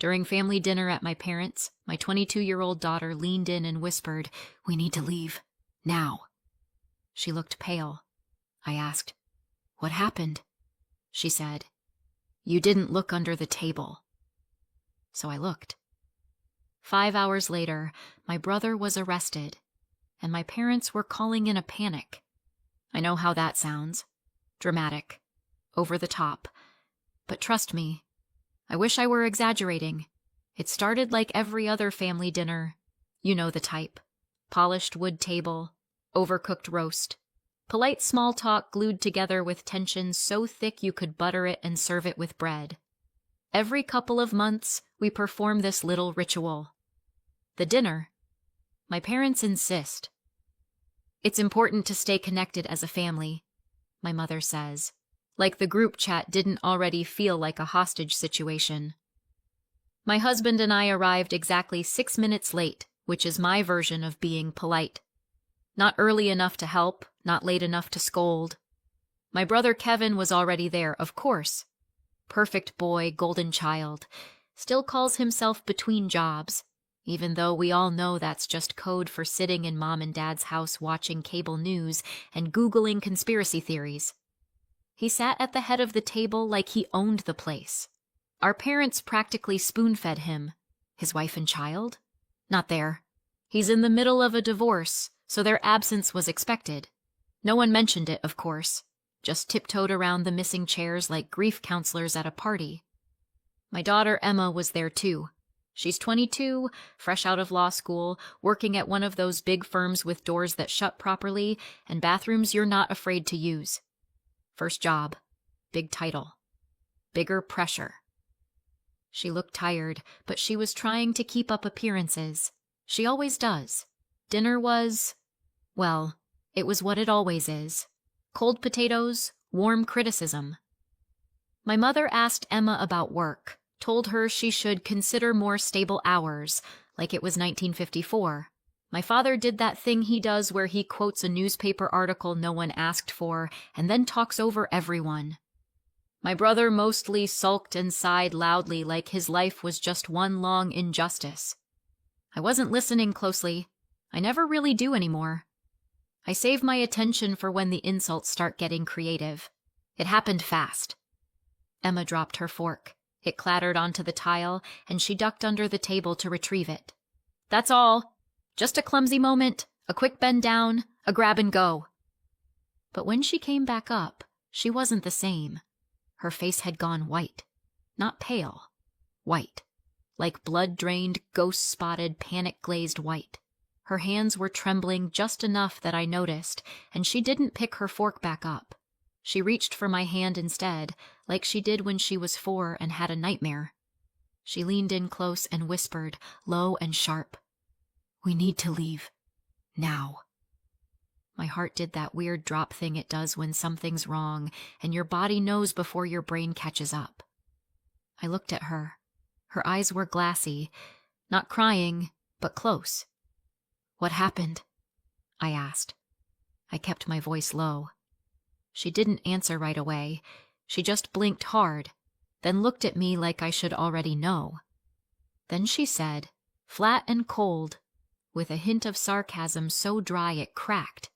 During family dinner at my parents', my 22-year-old daughter leaned in and whispered, "We need to leave. Now." She looked pale. I asked, "What happened?" She said, "You didn't look under the table." So I looked. 5 hours later, my brother was arrested, and my parents were calling in a panic. I know how that sounds. Dramatic. Over the top. But trust me, I wish I were exaggerating. It started like every other family dinner. You know the type. Polished wood table, overcooked roast, polite small talk glued together with tension so thick you could butter it and serve it with bread. Every couple of months, we perform this little ritual. The dinner. My parents insist. It's important to stay connected as a family, my mother says, like the group chat didn't already feel like a hostage situation. My husband and I arrived exactly 6 minutes late, which is my version of being polite. Not early enough to help, not late enough to scold. My brother Kevin was already there, of course. Perfect boy, golden child. Still calls himself between jobs, even though we all know that's just code for sitting in mom and dad's house watching cable news and Googling conspiracy theories. He sat at the head of the table like he owned the place. Our parents practically spoon-fed him. His wife and child? Not there. He's in the middle of a divorce, so their absence was expected. No one mentioned it, of course. Just tiptoed around the missing chairs like grief counselors at a party. My daughter Emma was there too. She's 22, fresh out of law school, working at one of those big firms with doors that shut properly and bathrooms you're not afraid to use. First job. Big title. Bigger pressure. She looked tired, but she was trying to keep up appearances. She always does. Dinner was, well, it was what it always is. Cold potatoes, warm criticism. My mother asked Emma about work, told her she should consider more stable hours, like it was 1954. My father did that thing he does where he quotes a newspaper article no one asked for and then talks over everyone. My brother mostly sulked and sighed loudly like his life was just one long injustice. I wasn't listening closely. I never really do anymore. I save my attention for when the insults start getting creative. It happened fast. Emma dropped her fork. It clattered onto the tile, and she ducked under the table to retrieve it. That's all. Just a clumsy moment, a quick bend down, a grab and go. But when she came back up, she wasn't the same. Her face had gone white. Not pale. White. Like blood-drained, ghost-spotted, panic-glazed white. Her hands were trembling just enough that I noticed, and she didn't pick her fork back up. She reached for my hand instead, like she did when she was 4 and had a nightmare. She leaned in close and whispered, low and sharp, "We need to leave. Now." My heart did that weird drop thing it does when something's wrong, and your body knows before your brain catches up. I looked at her. Her eyes were glassy, not crying, but close. "What happened?" I asked. I kept my voice low. She didn't answer right away. She just blinked hard, then looked at me like I should already know. Then she said, flat and cold, with a hint of sarcasm so dry it cracked,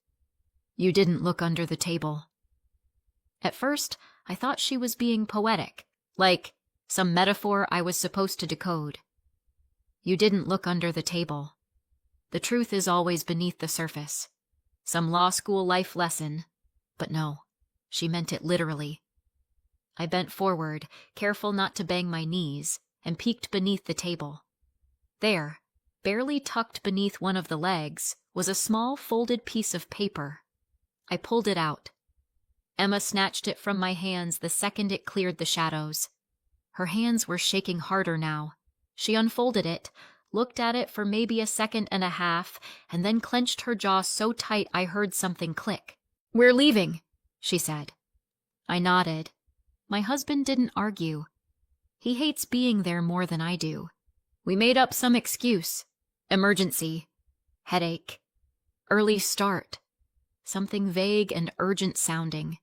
"You didn't look under the table." At first, I thought she was being poetic, like some metaphor I was supposed to decode. You didn't look under the table. The truth is always beneath the surface. Some law school life lesson. But no, she meant it literally. I bent forward, careful not to bang my knees, and peeked beneath the table. There, barely tucked beneath one of the legs, was a small folded piece of paper. I pulled it out. Emma snatched it from my hands the second it cleared the shadows. Her hands were shaking harder now. She unfolded it, looked at it for maybe a second and a half, and then clenched her jaw so tight I heard something click. "We're leaving," she said. I nodded. My husband didn't argue. He hates being there more than I do. We made up some excuse. Emergency. Headache. Early start. Something vague and urgent sounding.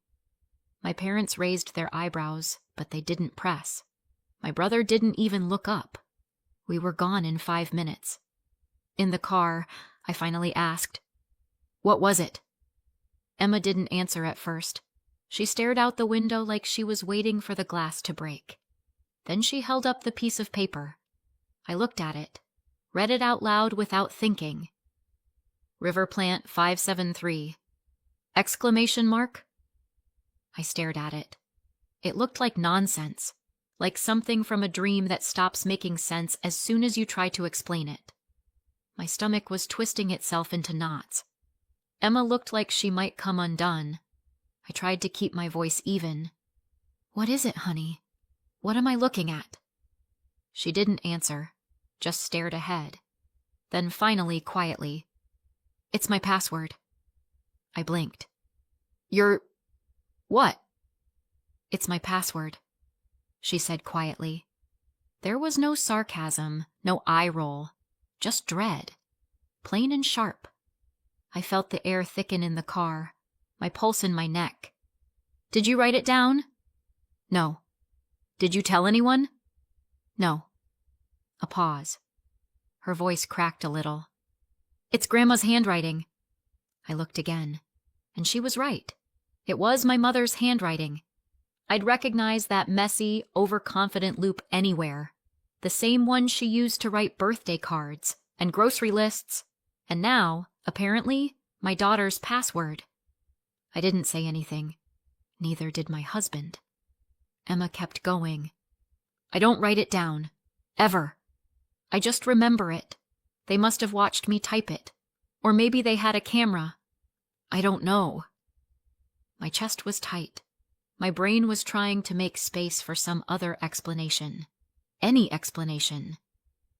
My parents raised their eyebrows, but they didn't press. My brother didn't even look up. We were gone in 5 minutes. In the car, I finally asked, "What was it?" Emma didn't answer at first. She stared out the window like she was waiting for the glass to break. Then she held up the piece of paper. I looked at it, read it out loud without thinking. River Plant 573. Exclamation mark? I stared at it. It looked like nonsense, like something from a dream that stops making sense as soon as you try to explain it. My stomach was twisting itself into knots. Emma looked like she might come undone. I tried to keep my voice even. "What is it, honey? What am I looking at?" She didn't answer, just stared ahead. Then finally, quietly, "It's my password." I blinked. "Your... what?" "It's my password," she said quietly. There was no sarcasm, no eye roll, just dread, plain and sharp. I felt the air thicken in the car, my pulse in my neck. "Did you write it down?" "No." "Did you tell anyone?" "No." A pause. Her voice cracked a little. "It's Grandma's handwriting." I looked again, and she was right. It was my mother's handwriting. I'd recognize that messy, overconfident loop anywhere. The same one she used to write birthday cards and grocery lists, and now, apparently, my daughter's password. I didn't say anything. Neither did my husband. Emma kept going. "I don't write it down. Ever. I just remember it. They must have watched me type it. Or maybe they had a camera. I don't know." My chest was tight. My brain was trying to make space for some other explanation. Any explanation.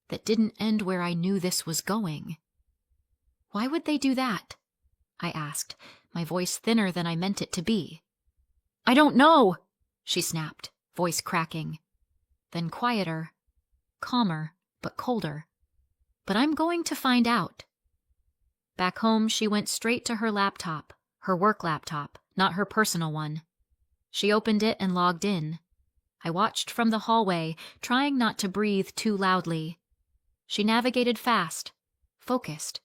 That didn't end where I knew this was going. "Why would they do that?" I asked, my voice thinner than I meant it to be. "I don't know," she snapped, voice cracking. Then quieter, calmer, but colder. "But I'm going to find out." Back home, she went straight to her laptop, her work laptop, not her personal one. She opened it and logged in. I watched from the hallway, trying not to breathe too loudly. She navigated fast, focused,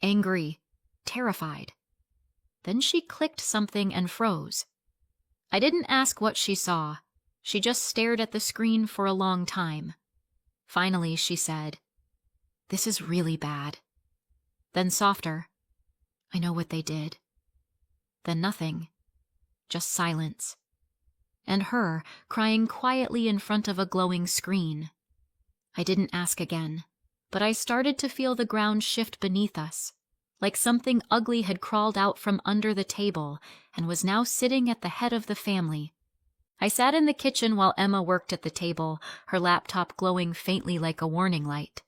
angry, terrified. Then she clicked something and froze. I didn't ask what she saw. She just stared at the screen for a long time. Finally, she said, "This is really bad." Then softer, "I know what they did." Then nothing, just silence. And her crying quietly in front of a glowing screen. I didn't ask again, but I started to feel the ground shift beneath us, like something ugly had crawled out from under the table and was now sitting at the head of the family. I sat in the kitchen while Emma worked at the table, her laptop glowing faintly like a warning light.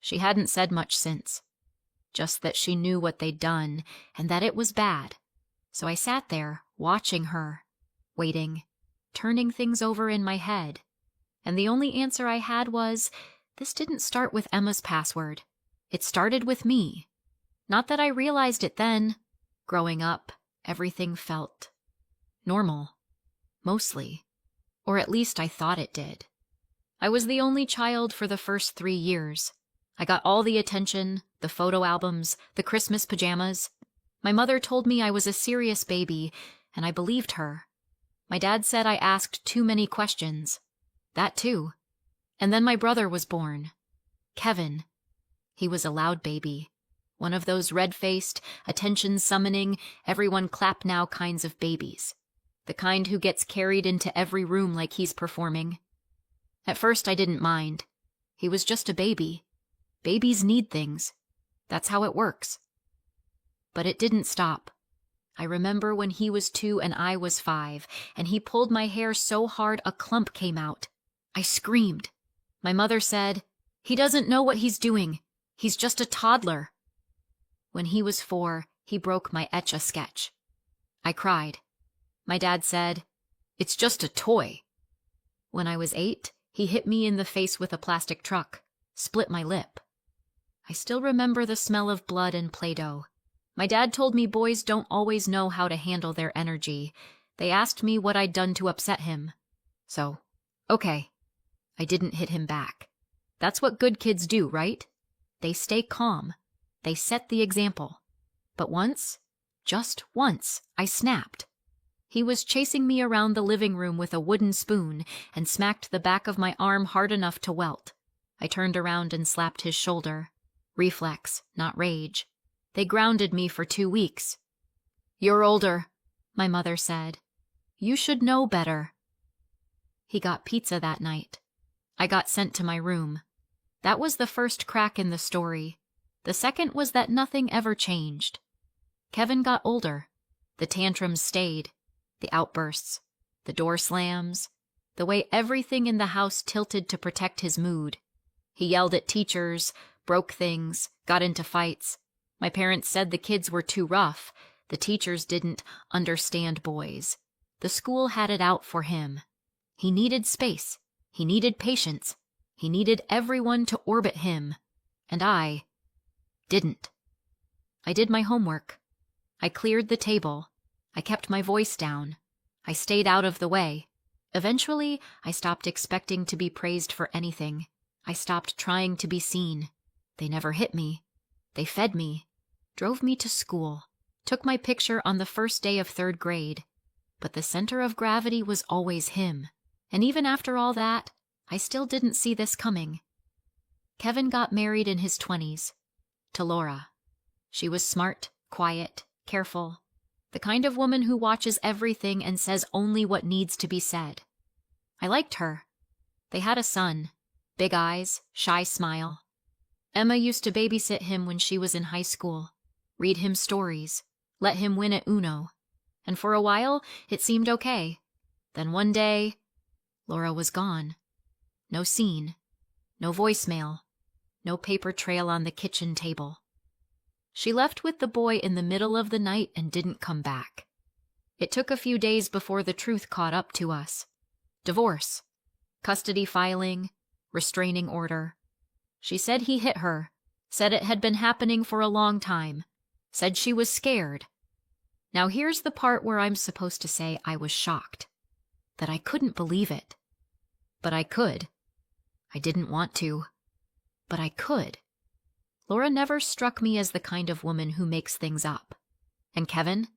She hadn't said much since, just that she knew what they'd done and that it was bad. So I sat there, watching her, waiting, turning things over in my head. And the only answer I had was, this didn't start with Emma's password. It started with me. Not that I realized it then. Growing up, everything felt normal. Mostly. Or at least I thought it did. I was the only child for the first 3 years. I got all the attention, the photo albums, the Christmas pajamas. My mother told me I was a serious baby, and I believed her. My dad said I asked too many questions. That too. And then my brother was born. Kevin. He was a loud baby. One of those red-faced, attention-summoning, everyone-clap-now kinds of babies. The kind who gets carried into every room like he's performing. At first I didn't mind. He was just a baby. Babies need things. That's how it works. But it didn't stop. I remember when he was 2 and I was 5, and he pulled my hair so hard a clump came out. I screamed. My mother said, "He doesn't know what he's doing. He's just a toddler." When he was 4, he broke my Etch-a-Sketch. I cried. My dad said, "It's just a toy." When I was 8, he hit me in the face with a plastic truck, split my lip. I still remember the smell of blood and Play-Doh. My dad told me boys don't always know how to handle their energy. They asked me what I'd done to upset him. So, okay. I didn't hit him back. That's what good kids do, right? They stay calm. They set the example. But once, just once, I snapped. He was chasing me around the living room with a wooden spoon and smacked the back of my arm hard enough to welt. I turned around and slapped his shoulder. Reflex, not rage. They grounded me for 2 weeks. "You're older," my mother said. "You should know better." He got pizza that night. I got sent to my room. That was the first crack in the story. The second was that nothing ever changed. Kevin got older. The tantrums stayed. The outbursts. The door slams. The way everything in the house tilted to protect his mood. He yelled at teachers, broke things, got into fights. My parents said the kids were too rough. The teachers didn't understand boys. The school had it out for him. He needed space. He needed patience. He needed everyone to orbit him. And I didn't. I did my homework. I cleared the table. I kept my voice down. I stayed out of the way. Eventually, I stopped expecting to be praised for anything. I stopped trying to be seen. They never hit me. They fed me, drove me to school, took my picture on the first day of 3rd grade. But the center of gravity was always him. And even after all that, I still didn't see this coming. Kevin got married in his 20s, to Laura. She was smart, quiet, careful, the kind of woman who watches everything and says only what needs to be said. I liked her. They had a son, big eyes, shy smile. Emma used to babysit him when she was in high school, read him stories, let him win at Uno. And for a while, it seemed okay. Then one day, Laura was gone. No scene, no voicemail, no paper trail on the kitchen table. She left with the boy in the middle of the night and didn't come back. It took a few days before the truth caught up to us. Divorce, custody filing, restraining order. She said he hit her, said it had been happening for a long time, said she was scared. Now here's the part where I'm supposed to say I was shocked, that I couldn't believe it. But I could. I didn't want to, but I could. Laura never struck me as the kind of woman who makes things up. And Kevin?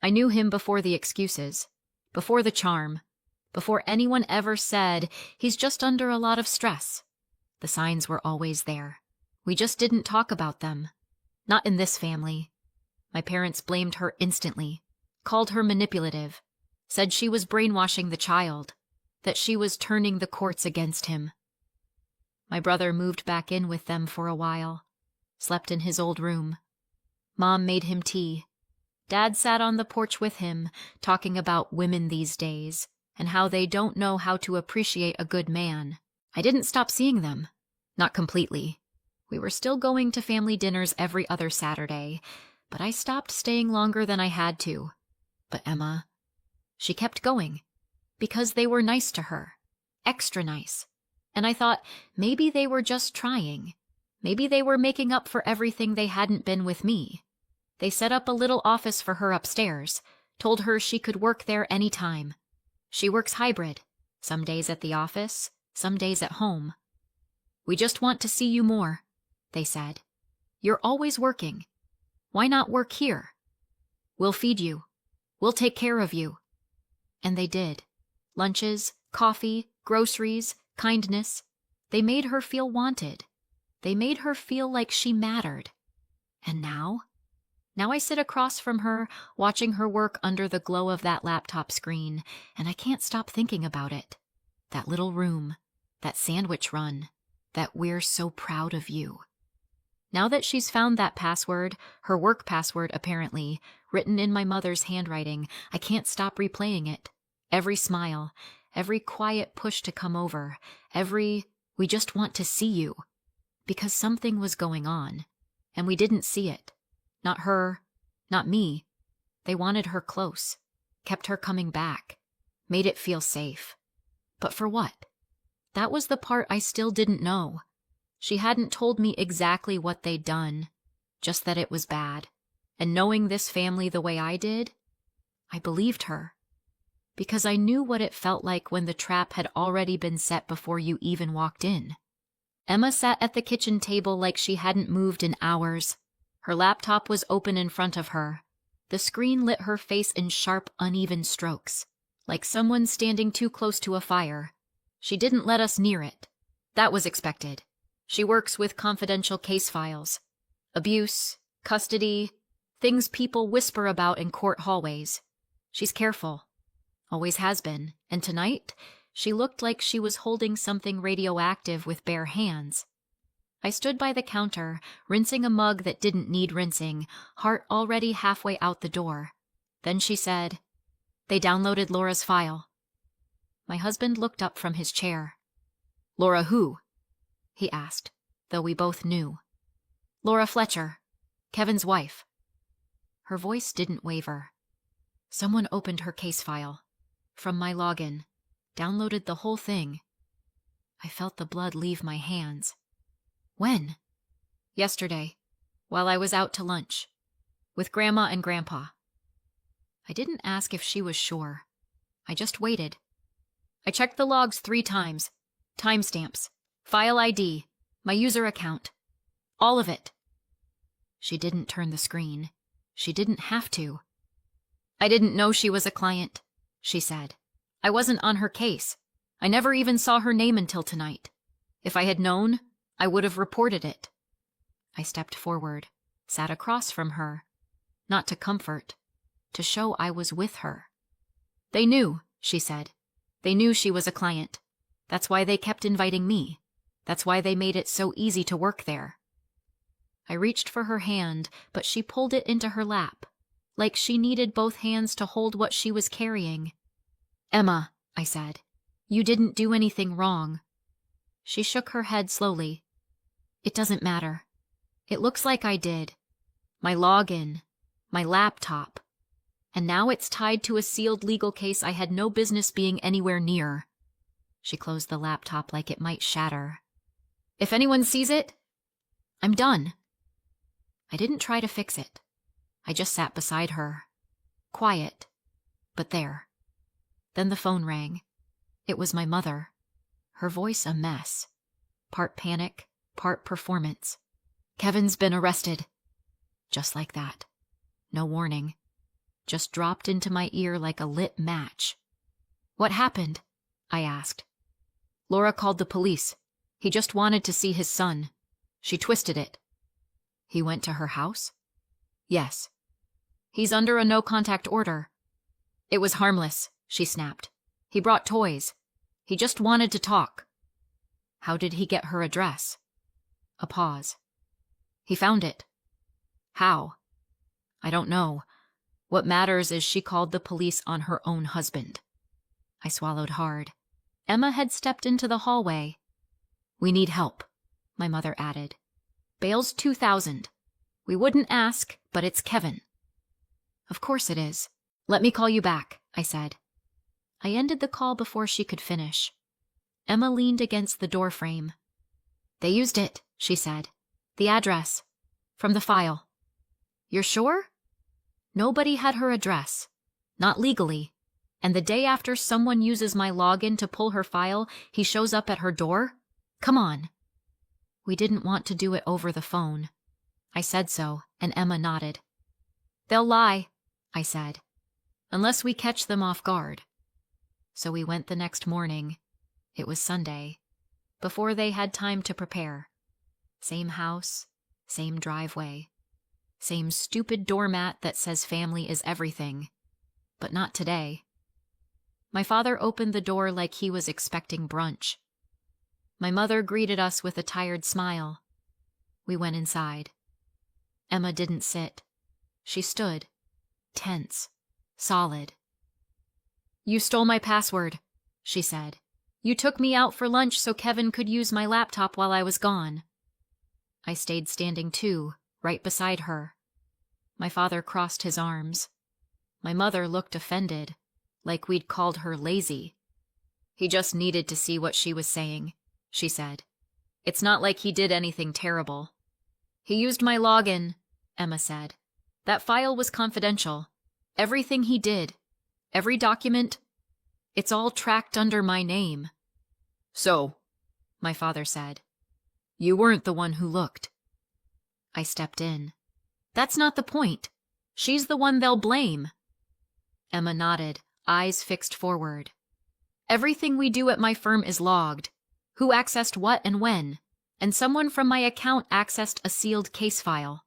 I knew him before the excuses, before the charm, before anyone ever said, he's just under a lot of stress. The signs were always there. We just didn't talk about them. Not in this family. My parents blamed her instantly, called her manipulative, said she was brainwashing the child, that she was turning the courts against him. My brother moved back in with them for a while, slept in his old room. Mom made him tea. Dad sat on the porch with him, talking about women these days, and how they don't know how to appreciate a good man. I didn't stop seeing them. Not completely. We were still going to family dinners every other Saturday, but I stopped staying longer than I had to. But Emma, she kept going, because they were nice to her, extra nice. And I thought, maybe they were just trying. Maybe they were making up for everything they hadn't been with me. They set up a little office for her upstairs, told her she could work there any time. She works hybrid, some days at the office, some days at home. "We just want to see you more," they said. "You're always working. Why not work here? We'll feed you. We'll take care of you." And they did. Lunches, coffee, groceries, kindness. They made her feel wanted. They made her feel like she mattered. And now I sit across from her, watching her work under the glow of that laptop screen, and I can't stop thinking about it. That little room, that sandwich run, that "we're so proud of you." Now that she's found that password, her work password apparently, written in my mother's handwriting, I can't stop replaying it. Every smile, every quiet push to come over, every "we just want to see you." Because something was going on, and we didn't see it. Not her, not me. They wanted her close, kept her coming back, made it feel safe. But for what? That was the part I still didn't know. She hadn't told me exactly what they'd done, just that it was bad. And knowing this family the way I did, I believed her. Because I knew what it felt like when the trap had already been set before you even walked in. Emma sat at the kitchen table like she hadn't moved in hours. Her laptop was open in front of her. The screen lit her face in sharp, uneven strokes, like someone standing too close to a fire. She didn't let us near it. That was expected. She works with confidential case files. Abuse, custody, things people whisper about in court hallways. She's careful. Always has been. And tonight, she looked like she was holding something radioactive with bare hands. I stood by the counter, rinsing a mug that didn't need rinsing, heart already halfway out the door. Then she said, "They downloaded Laura's file." My husband looked up from his chair. "Laura who?" he asked, though we both knew. "Laura Fletcher, Kevin's wife." Her voice didn't waver. Someone opened her case file. From my login. Downloaded the whole thing. I felt the blood leave my hands. "When?" "Yesterday, while I was out to lunch. With Grandma and Grandpa." I didn't ask if she was sure. I just waited. I checked the logs 3 times. Timestamps, file ID, my user account. All of it. She didn't turn the screen. She didn't have to. "I didn't know she was a client," she said. "I wasn't on her case. I never even saw her name until tonight. If I had known, I would have reported it." I stepped forward, sat across from her. Not to comfort, to show I was with her. "They knew," she said. "They knew she was a client. That's why they kept inviting me. That's why they made it so easy to work there." I reached for her hand, but she pulled it into her lap, like she needed both hands to hold what she was carrying. "Emma," I said, "you didn't do anything wrong." She shook her head slowly. "It doesn't matter. It looks like I did. My login, my laptop. And now it's tied to a sealed legal case I had no business being anywhere near." She closed the laptop like it might shatter. "If anyone sees it, I'm done." I didn't try to fix it. I just sat beside her. Quiet, but there. Then the phone rang. It was my mother. Her voice a mess. Part panic, part performance. "Kevin's been arrested." Just like that. No warning. Just dropped into my ear like a lit match. "What happened?" I asked. "Laura called the police. He just wanted to see his son. She twisted it." "He went to her house?" "Yes." "He's under a no-contact order." "It was harmless," she snapped. "He brought toys. He just wanted to talk." "How did he get her address?" A pause. "He found it." "How?" "I don't know. What matters is she called the police on her own husband." I swallowed hard. Emma had stepped into the hallway. "We need help," my mother added. "Bail's $2,000. We wouldn't ask, but it's Kevin." "Of course it is. Let me call you back," I said. I ended the call before she could finish. Emma leaned against the doorframe. "They used it," she said. "The address. From the file." "You're sure?" "Nobody had her address. Not legally. And the day after someone uses my login to pull her file, he shows up at her door? Come on." We didn't want to do it over the phone. I said so, and Emma nodded. "They'll lie," I said, "unless we catch them off guard." So we went the next morning. It was Sunday, before they had time to prepare. Same house, same driveway, same stupid doormat that says family is everything. But not today. My father opened the door like he was expecting brunch. My mother greeted us with a tired smile. We went inside. Emma didn't sit. She stood, tense, solid. "You stole my password," she said. "You took me out for lunch so Kevin could use my laptop while I was gone." I stayed standing too, right beside her. My father crossed his arms. My mother looked offended, like we'd called her lazy. "He just needed to see what she was saying," she said. "It's not like he did anything terrible." "He used my login," Emma said. "That file was confidential. Everything he did, every document, it's all tracked under my name." "So," my father said, You weren't the one who looked. I stepped in. That's not the point. She's the one they'll blame. Emma nodded, eyes fixed forward. Everything we do at my firm is logged. Who accessed what and when, and someone from my account accessed a sealed case file.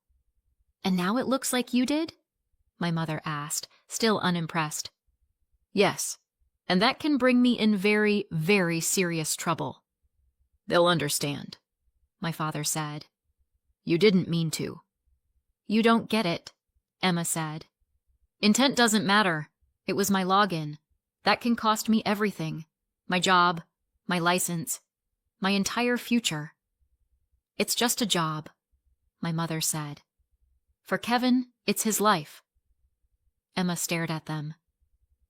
And now it looks like you did? My mother asked, still unimpressed. Yes, and that can bring me in very, very serious trouble. They'll understand, my father said. You didn't mean to. You don't get it, Emma said. Intent doesn't matter. It was my login. That can cost me everything. My job, my license, my entire future. It's just a job, my mother said. For Kevin, it's his life. Emma stared at them.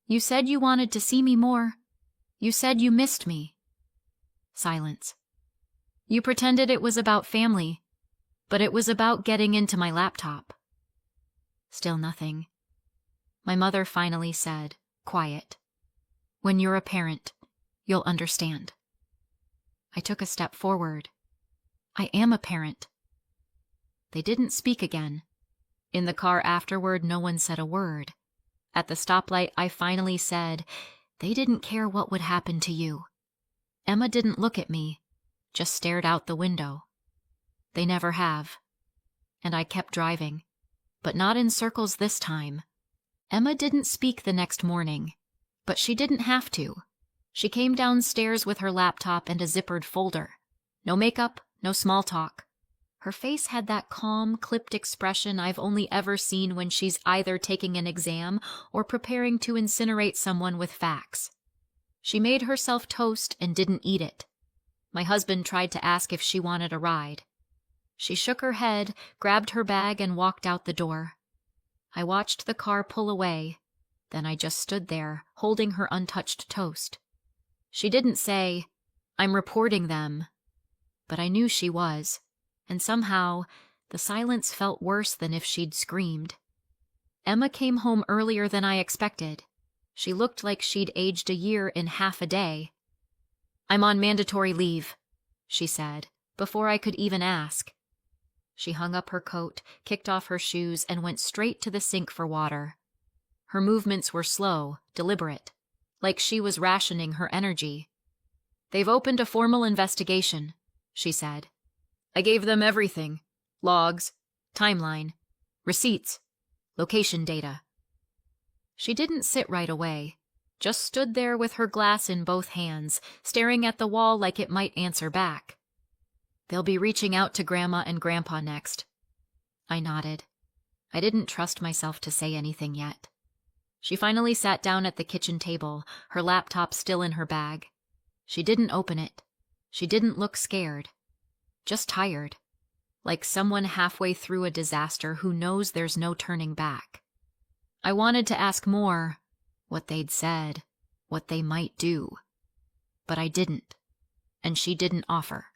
You said you wanted to see me more. You said you missed me. Silence. You pretended it was about family, but it was about getting into my laptop. Still nothing. My mother finally said, quiet. When you're a parent, you'll understand. I took a step forward. I am a parent. They didn't speak again. In the car afterward, no one said a word. At the stoplight, I finally said, they didn't care what would happen to you. Emma didn't look at me, just stared out the window. They never have. And I kept driving, but not in circles this time. Emma didn't speak the next morning, but she didn't have to. She came downstairs with her laptop and a zippered folder. No makeup, no small talk. Her face had that calm, clipped expression I've only ever seen when she's either taking an exam or preparing to incinerate someone with facts. She made herself toast and didn't eat it. My husband tried to ask if she wanted a ride. She shook her head, grabbed her bag, and walked out the door. I watched the car pull away. Then I just stood there, holding her untouched toast. She didn't say, I'm reporting them. But I knew she was. And somehow, the silence felt worse than if she'd screamed. Emma came home earlier than I expected. She looked like she'd aged a year in half a day. I'm on mandatory leave, she said, before I could even ask. She hung up her coat, kicked off her shoes, and went straight to the sink for water. Her movements were slow, deliberate, like she was rationing her energy. They've opened a formal investigation, she said. I gave them everything. Logs, timeline, receipts, location data. She didn't sit right away, just stood there with her glass in both hands, staring at the wall like it might answer back. They'll be reaching out to Grandma and Grandpa next. I nodded. I didn't trust myself to say anything yet. She finally sat down at the kitchen table, her laptop still in her bag. She didn't open it. She didn't look scared. Just tired, like someone halfway through a disaster who knows there's no turning back. I wanted to ask more, what they'd said, what they might do. But I didn't, and she didn't offer.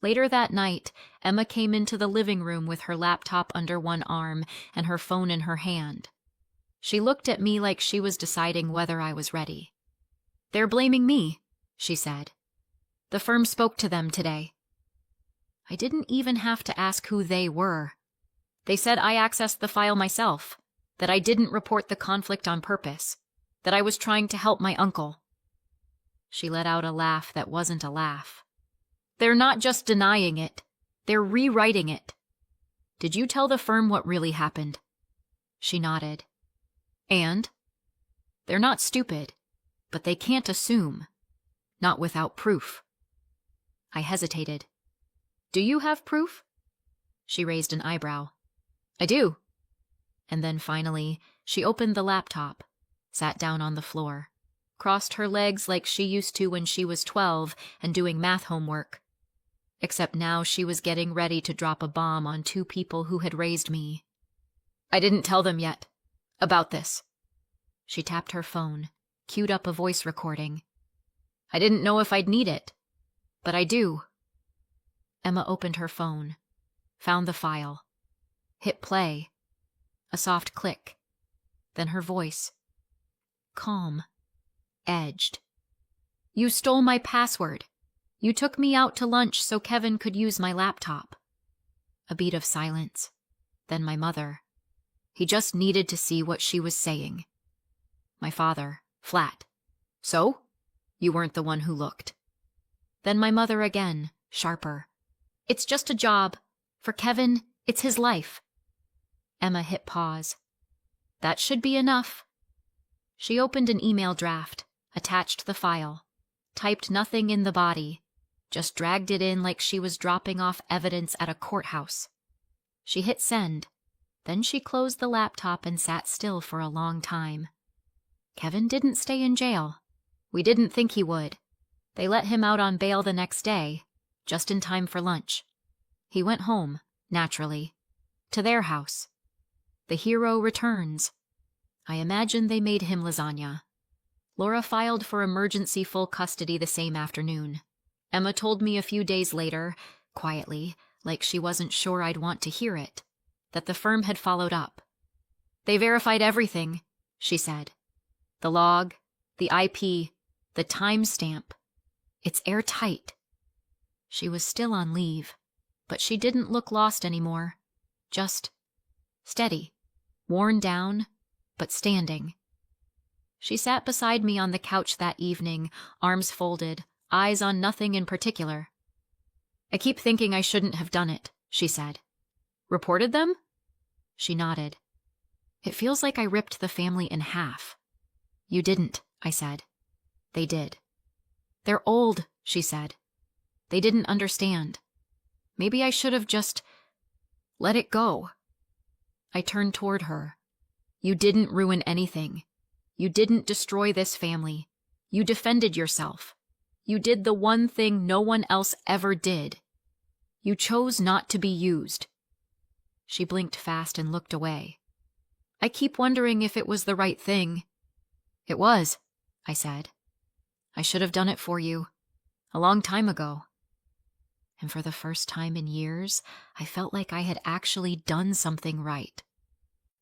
Later that night, Emma came into the living room with her laptop under one arm and her phone in her hand. She looked at me like she was deciding whether I was ready. They're blaming me, she said. The firm spoke to them today. I didn't even have to ask who they were. They said I accessed the file myself, that I didn't report the conflict on purpose, that I was trying to help my uncle. She let out a laugh that wasn't a laugh. They're not just denying it, they're rewriting it. Did you tell the firm what really happened? She nodded. And? They're not stupid, but they can't assume. Not without proof. I hesitated. Do you have proof? She raised an eyebrow. I do. And then finally, she opened the laptop, sat down on the floor, crossed her legs like she used to when she was 12 and doing math homework. Except now she was getting ready to drop a bomb on two people who had raised me. I didn't tell them yet. About this. She tapped her phone, queued up a voice recording. I didn't know if I'd need it, but I do. Emma opened her phone, found the file, hit play. A soft click. Then her voice. Calm. Edged. You stole my password. You took me out to lunch so Kevin could use my laptop. A beat of silence. Then my mother. He just needed to see what she was saying. My father, flat. So? You weren't the one who looked. Then my mother again, sharper. It's just a job. For Kevin, it's his life. Emma hit pause. That should be enough. She opened an email draft, attached the file, typed nothing in the body, just dragged it in like she was dropping off evidence at a courthouse. She hit send. Then she closed the laptop and sat still for a long time. Kevin didn't stay in jail. We didn't think he would. They let him out on bail the next day, just in time for lunch. He went home, naturally, to their house. The hero returns. I imagine they made him lasagna. Laura filed for emergency full custody the same afternoon. Emma told me a few days later, quietly, like she wasn't sure I'd want to hear it, that the firm had followed up. They verified everything, she said. The log, the IP, the timestamp. It's airtight. She was still on leave, but she didn't look lost anymore. Just steady, worn down, but standing. She sat beside me on the couch that evening, arms folded, eyes on nothing in particular. I keep thinking I shouldn't have done it, she said. Reported them? She nodded. It feels like I ripped the family in half. You didn't, I said. They did. They're old, she said. They didn't understand. Maybe I should have just let it go. I turned toward her. You didn't ruin anything. You didn't destroy this family. You defended yourself. You did the one thing no one else ever did. You chose not to be used. She blinked fast and looked away. I keep wondering if it was the right thing. It was, I said. I should have done it for you. A long time ago. And for the first time in years, I felt like I had actually done something right.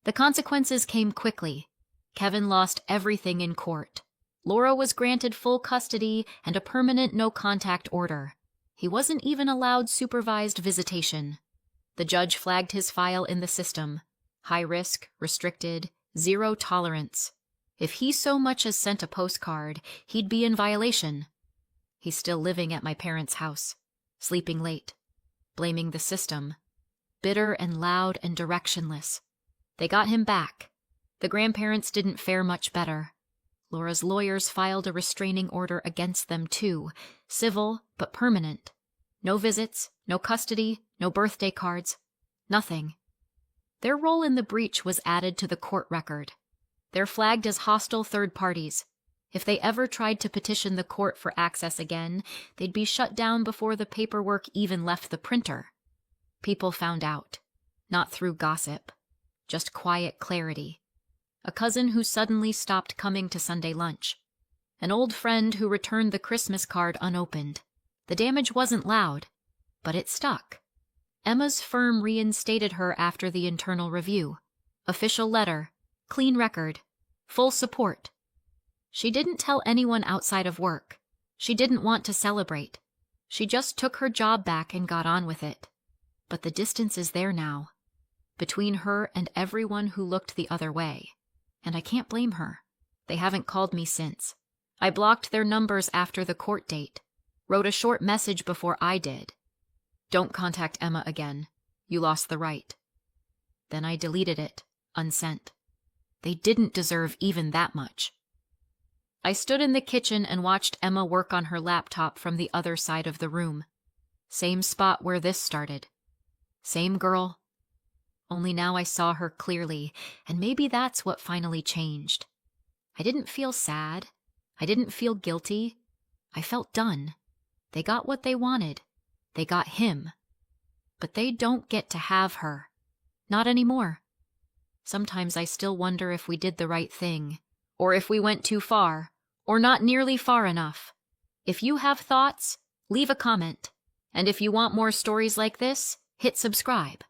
The consequences came quickly. Kevin lost everything in court. Laura was granted full custody and a permanent no-contact order. He wasn't even allowed supervised visitation. The judge flagged his file in the system. High risk, restricted, zero tolerance. If he so much as sent a postcard, he'd be in violation. He's still living at my parents' house, sleeping late, blaming the system, bitter and loud and directionless. They got him back. The grandparents didn't fare much better. Laura's lawyers filed a restraining order against them too, civil but permanent. No visits, no custody, no birthday cards, nothing. Their role in the breach was added to the court record. They're flagged as hostile third parties. If they ever tried to petition the court for access again, they'd be shut down before the paperwork even left the printer. People found out. Not through gossip. Just quiet clarity. A cousin who suddenly stopped coming to Sunday lunch. An old friend who returned the Christmas card unopened. The damage wasn't loud, but it stuck. Emma's firm reinstated her after the internal review. Official letter. Clean record. Full support. She didn't tell anyone outside of work. She didn't want to celebrate. She just took her job back and got on with it. But the distance is there now, between her and everyone who looked the other way. And I can't blame her. They haven't called me since. I blocked their numbers after the court date. Wrote a short message before I did. Don't contact Emma again. You lost the right. Then I deleted it, unsent. They didn't deserve even that much. I stood in the kitchen and watched Emma work on her laptop from the other side of the room. Same spot where this started. Same girl. Only now I saw her clearly, and maybe that's what finally changed. I didn't feel sad. I didn't feel guilty. I felt done. They got what they wanted. They got him. But they don't get to have her. Not anymore. Sometimes I still wonder if we did the right thing, or if we went too far, or not nearly far enough. If you have thoughts, leave a comment. And if you want more stories like this, hit subscribe.